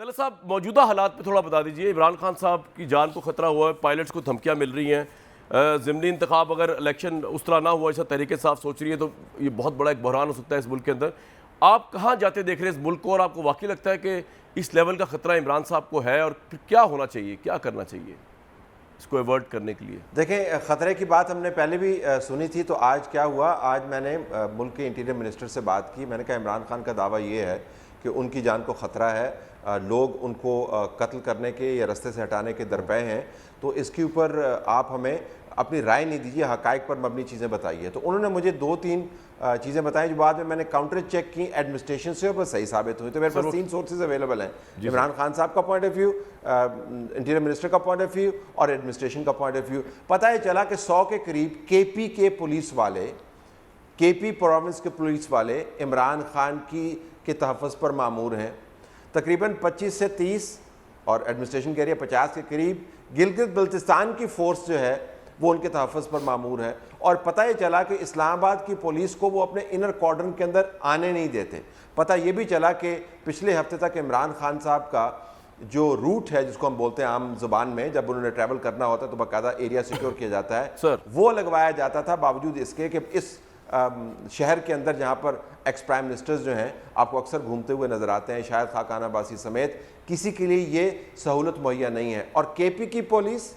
तलत साहब, मौजूदा हालात पे थोड़ा बता दीजिए। इमरान खान साहब की जान को खतरा हुआ है, पायलट्स को धमकियां मिल रही हैं, ज़िमनी इंतखाब अगर इलेक्शन उस तरह ना हुआ जैसा तहरीक साफ सोच रही है तो ये बहुत बड़ा एक बहरान हो सकता है इस मुल्क के अंदर। आप कहाँ जाते देख रहे हैं इस मुल्क को, और आपको वाकई लगता है कि इस लेवल का खतरा इमरान साहब को है, और फिर क्या होना चाहिए, क्या करना चाहिए इसको अवॉइड करने के लिए? देखें, ख़तरे की बात हमने पहले भी सुनी थी, तो आज क्या हुआ, आज मैंने मुल्क के इंटीरियर मिनिस्टर से बात की। मैंने कहा इमरान खान का दावा ये है कि उनकी जान को ख़तरा है, लोग उनको कत्ल करने के या रास्ते से हटाने के दरपे हैं, तो इसके ऊपर आप हमें अपनी राय नहीं दीजिए, हक़ाइक़ पर मबनी चीज़ें बताइए। तो उन्होंने मुझे 2-3 चीज़ें बताई जो बाद में मैंने काउंटर चेक की एडमिनिस्ट्रेशन से, और सही साबित हुई। तो मेरे पास 3 सोर्सेज अवेलेबल हैं, इमरान खान साहब का point of view, interior minister का पॉइंट ऑफ व्यू और एडमिनिस्ट्रेशन का पॉइंट ऑफ व्यू। पता है चला कि 100 के करीब केपी के पुलिस वाले, केपी प्रोविंस के पुलिस वाले इमरान खान के तहफ़्फ़ुज़ पर मामूर हैं। तकरीबन 25 से 30 और एडमिनिस्ट्रेशन कह रही है 50 के करीब गिलगित बल्तिस्तान की फ़ोर्स जो है वो उनके तहफ़्फ़ुज़ पर मामूर है। और पता ये चला कि इस्लामाबाद की पुलिस को वो अपने इनर कॉर्डन के अंदर आने नहीं देते। पता ये भी चला कि पिछले हफ्ते तक इमरान खान साहब का जो रूट है, जिसको हम बोलते हैं आम जुबान में, जब उन्होंने ट्रैवल करना होता है तो बाकायदा एरिया सिक्योर किया जाता है सर, वो लगवाया जाता था, बावजूद इसके कि इस शहर के अंदर जहाँ पर एक्स प्राइम मिनिस्टर्स जो हैं आपको अक्सर घूमते हुए नजर आते हैं, शायद खाकान अब्बासी समेत, किसी के लिए ये सहूलत मुहैया नहीं है। और केपी की पुलिस,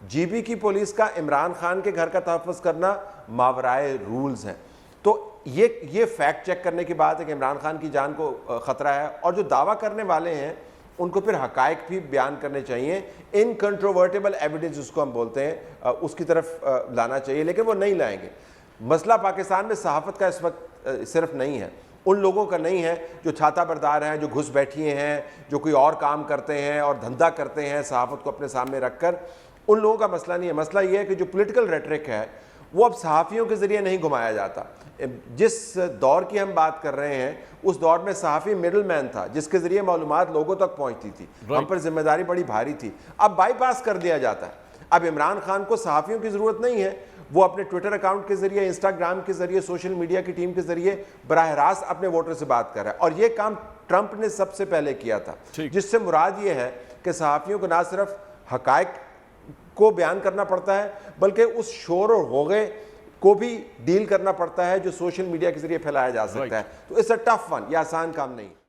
जीबी की पुलिस का इमरान खान के घर का तहफ़्फ़ुज़ करना मावराए रूल्स हैं। तो ये फैक्ट चेक करने की बात है कि इमरान खान की जान को ख़तरा है, और जो दावा करने वाले हैं उनको फिर हक़ाइक़ भी बयान करने चाहिए। इनकंट्रोवर्टेबल एविडेंस जिसको हम बोलते हैं उसकी तरफ लाना चाहिए, लेकिन वो नहीं लाएंगे। मसला पाकिस्तान में सहाफ़त का इस वक्त सिर्फ नहीं है, उन लोगों का नहीं है जो छाता बरदार हैं, जो घुस बैठिए हैं, जो कोई और काम करते हैं और धंधा करते हैं सहाफ़त को अपने सामने रख कर, उन लोगों का मसला नहीं है। मसला ये है कि जो पॉलिटिकल रेटरिक है वो अब सहाफ़ियों के ज़रिए नहीं घुमाया जाता। जिस दौर की हम बात कर रहे हैं उस दौर में सहाफ़ी मिडल मैन था, जिसके ज़रिए मालूमात लोगों तक पहुँचती थी, हम पर जिम्मेदारी बड़ी भारी थी। अब बाईपास कर दिया जाता है। अब इमरान खान को सहाफ़ियों की ज़रूरत नहीं है, वो अपने ट्विटर अकाउंट के ज़रिए, इंस्टाग्राम के ज़रिए, सोशल मीडिया की टीम के ज़रिए बराह रास्त अपने वोटर से बात कर रहा है। और ये काम ट्रंप ने सबसे पहले किया था, जिससे मुराद ये है कि सहाफ़ियों को ना सिर्फ हक़ाइक़ को बयान करना पड़ता है, बल्कि उस शोर और होगे को भी डील करना पड़ता है जो सोशल मीडिया के ज़रिए फैलाया जा सकता है। तो इट्स अ टफ वन, ये आसान काम नहीं।